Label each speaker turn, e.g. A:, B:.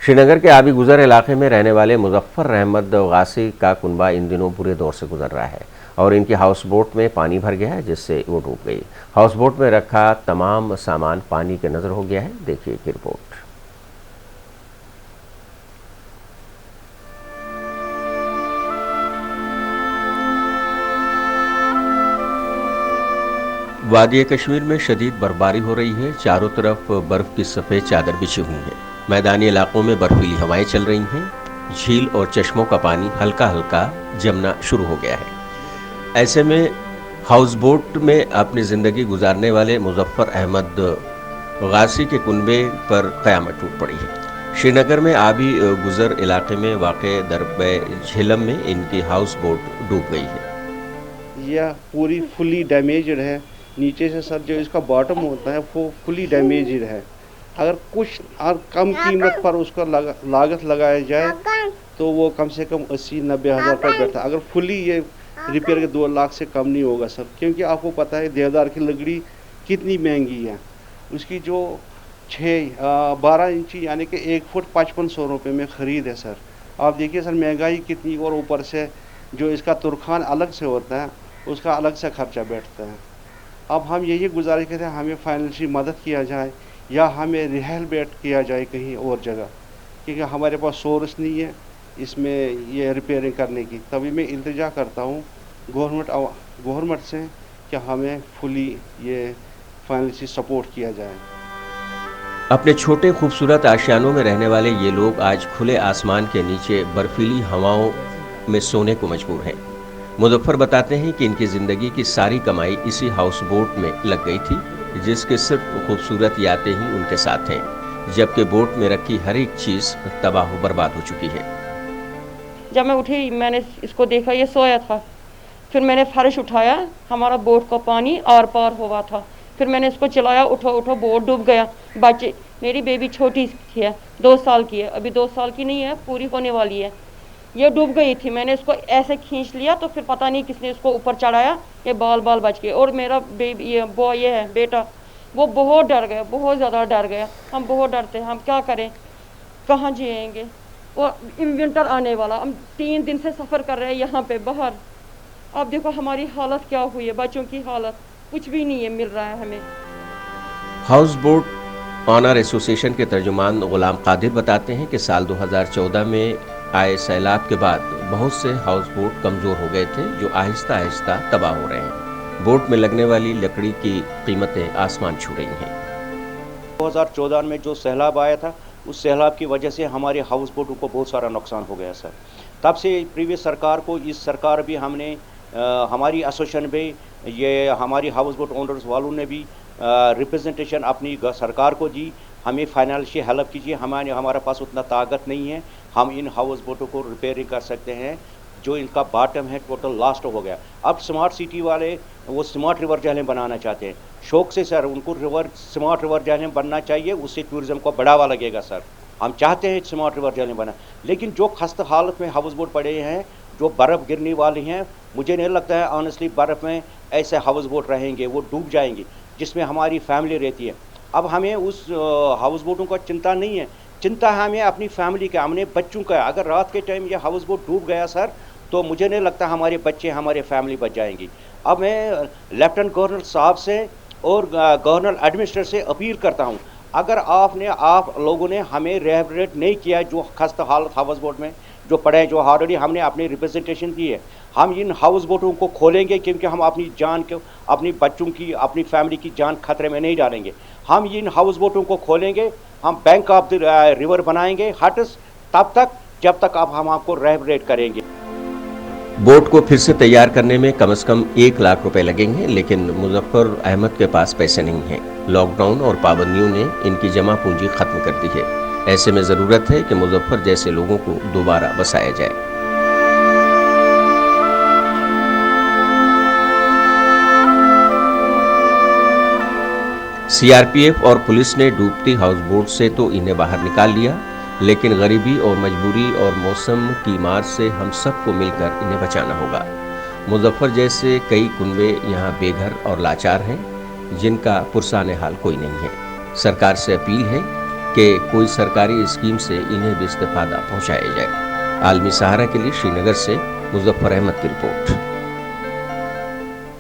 A: श्रीनगर के आबी गुजर इलाके में रहने वाले मुजफ्फर अहमद गासी का कुनबा इन दिनों बुरे दौर से गुजर रहा है और इनकी हाउस बोट में पानी भर गया है, जिससे वो डूब गई। हाउस बोट में रखा तमाम सामान पानी के नजर हो गया है। देखिए की रिपोर्ट। वादी कश्मीर में शदीद बर्फबारी हो रही है। चारों तरफ बर्फ की सफ़ेद चादर बिछी हुई है। मैदानी इलाकों में बर्फीली हवाएं चल रही हैं। झील और चश्मों का पानी हल्का हल्का जमना शुरू हो गया है। ऐसे में हाउस बोट में अपनी ज़िंदगी गुजारने वाले मुजफ्फर अहमद गासी के कुनबे पर क़यामत टूट पड़ी है। श्रीनगर में आबी गुजर इलाके में वाक़ दरबे झेलम में इनकी हाउस बोट डूब गई है।
B: यह पूरी फुली डैमेज्ड है। नीचे से सर जो इसका बॉटम होता है वो फुली डैमेज्ड है। अगर कुछ और कम कीमत पर उसका लागत लगाया जाए तो वो कम से कम 80-90 हज़ार रुपये बैठता। अगर फुली ये रिपेयर के 2 लाख से कम नहीं होगा सर, क्योंकि आपको पता है देवदार की लकड़ी कितनी महंगी है। उसकी जो 12 इंची यानी कि 1 फुट 5500 रुपये में ख़रीद है सर। आप देखिए सर महंगाई कितनी, और ऊपर से जो इसका तुरखान अलग से होता है उसका अलग से खर्चा बैठता है। अब हम यही गुजारिश करते हैं हमें फाइनेंशियल मदद किया जाए या हमें रिहेबिलिटेट किया जाए कहीं और जगह, क्योंकि हमारे पास सोर्स नहीं है इसमें ये रिपेयरिंग करने की। तभी मैं इल्तिजा करता हूँ गवर्नमेंट से कि हमें फुली ये फाइनेंशियल सपोर्ट किया जाए।
A: अपने छोटे खूबसूरत आशियानों में रहने वाले ये लोग आज खुले आसमान के नीचे बर्फीली हवाओं में सोने को मजबूर हैं। मुजफ्फर बताते हैं कि इनकी ज़िंदगी की सारी कमाई इसी हाउस बोट में लग गई थी, जिसके सिर्फ खूबसूरत यादें ही उनके साथ हैं, जबकि बोट में रखी हर एक चीज़ तबाह बर्बाद हो चुकी है।
C: जब मैं उठी मैंने इसको देखा, ये सोया था। फिर मैंने फर्श उठाया, हमारा बोट का पानी आर पार हुआ था। फिर मैंने इसको चलाया, उठो उठो, बोट डूब गया। बच्चे, मेरी बेबी छोटी है, 2 साल की है, अभी 2 साल की नहीं है, पूरी होने वाली है। ये डूब गई थी। मैंने इसको ऐसे खींच लिया तो फिर पता नहीं किसने इसको ऊपर चढ़ाया, ये बाल बच गए। और मेरा बेबी ये है बेटा, वो बहुत डर गया, बहुत ज़्यादा डर गया। हम बहुत डरते हैं, हम क्या करें, कहाँ जिएंगे। और विंटर आने वाला, हम 3 दिन से सफ़र कर रहे हैं यहाँ पे बाहर। अब देखो हमारी हालत क्या हुई है, बच्चों की हालत, कुछ भी नहीं है मिल रहा है हमें।
A: हाउस बोट ऑनर एसोसिएशन के तर्जुमान गुलाम कादिर बताते हैं कि साल 2014 में आए सैलाब के बाद बहुत से हाउस बोट कमज़ोर हो गए थे, जो आहिस्ता आहिस्ता तबाह हो रहे हैं। बोट में लगने वाली लकड़ी की कीमतें आसमान छू रही हैं।
D: 2014 में जो सैलाब आया था, उस सैलाब की वजह से हमारे हाउस बोटों को बहुत सारा नुकसान हो गया सर। तब से प्रीवियस सरकार को, इस सरकार भी हमने हमारी एसोसिएशन में, ये हमारी हाउस बोट ओनर्स वालों ने भी रिप्रेजेंटेशन अपनी सरकार को दी, हमें फाइनेंशियल हेल्प कीजिए। हमारे पास उतना ताकत नहीं है, हम इन हाउस बोटों को रिपेयरिंग कर सकते हैं। जो इनका बॉटम है टोटल लास्ट हो गया। अब स्मार्ट सिटी वाले वो स्मार्ट रिवर जहलें बनाना चाहते हैं शौक से सर। उनको स्मार्ट रिवर जहलें बनना चाहिए, उससे टूरिज़्म को बढ़ावा लगेगा सर। हम चाहते हैं स्मार्ट रिवर जहलें बना, लेकिन जो खस्ता हालत में हाउस बोट पड़े हैं, जो बर्फ़ गिरने वाली हैं, मुझे नहीं लगता है ऑनेस्टली बर्फ़ में ऐसे हाउस बोट रहेंगे, वो डूब जाएंगी, जिसमें हमारी फैमिली रहती है। अब हमें उस हाउस बोटों का चिंता नहीं है, चिंता है हमें अपनी फैमिली का, हमने बच्चों का। अगर रात के टाइम ये हाउस बोट डूब गया सर, तो मुझे नहीं लगता हमारे बच्चे, हमारे फैमिली बच जाएंगी। अब मैं लेफ्टिनेंट गवर्नर साहब से और गवर्नर एडमिनिस्ट्रेटर से अपील करता हूँ, अगर आप लोगों ने हमें रिहेबिलिटेट नहीं किया, जो खस्ता हालत हाउस बोट में जो पड़े हैं, जो ऑलरेडी हमने अपनी रिप्रेजेंटेशन दी है, हम इन हाउस बोटों को खोलेंगे, क्योंकि हम अपनी जान को, अपनी बच्चों की, अपनी फैमिली की जान खतरे में नहीं डालेंगे। हम इन हाउस बोटों को खोलेंगे, हम बैंक ऑफ द रिवर बनाएंगे हट्स, तब तक जब तक हम आपको रिहेबिलिटेट करेंगे।
A: बोट को फिर से तैयार करने में कम से कम 1 लाख रुपए लगेंगे, लेकिन मुजफ्फर अहमद के पास पैसे नहीं हैं। लॉकडाउन और पाबंदियों ने इनकी जमा पूंजी खत्म कर दी है। ऐसे में ज़रूरत है कि मुजफ्फर जैसे लोगों को दोबारा बसाया जाए। सीआरपीएफ और पुलिस ने डूबती हाउस बोट से तो इन्हें बाहर निकाल लिया, लेकिन गरीबी और मजबूरी और मौसम की मार से हम सबको मिलकर इन्हें बचाना होगा। मुजफ्फर जैसे कई कुनबे यहाँ बेघर और लाचार हैं, जिनका पुरसाने हाल कोई नहीं है। सरकार से अपील है कि कोई सरकारी स्कीम से इन्हें भी इस्तेफादा पहुंचाया जाए। आलमी सहारा के लिए श्रीनगर से मुजफ्फर अहमद की रिपोर्ट।